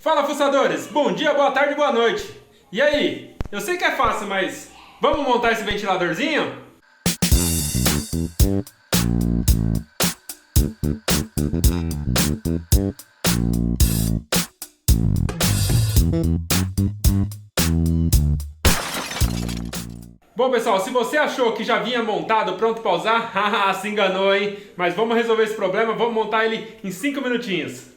Fala, fuçadores! Bom dia, boa tarde, boa noite! E aí? Eu sei que é fácil, mas vamos montar esse ventiladorzinho? Bom, pessoal, se você achou que já vinha montado, pronto para usar, haha, se enganou, hein? Mas vamos resolver esse problema, vamos montar ele em 5 minutinhos.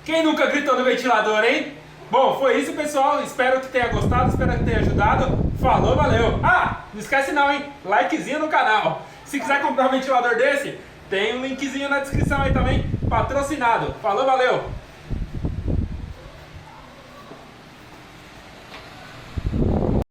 Quem nunca gritou no ventilador, hein? Bom, foi isso, pessoal. Espero que tenha gostado, espero que tenha ajudado. Falou, valeu! Ah, não esquece não, hein? Likezinho no canal. Se quiser comprar um ventilador desse, tem um linkzinho na descrição aí também, patrocinado. Falou, valeu!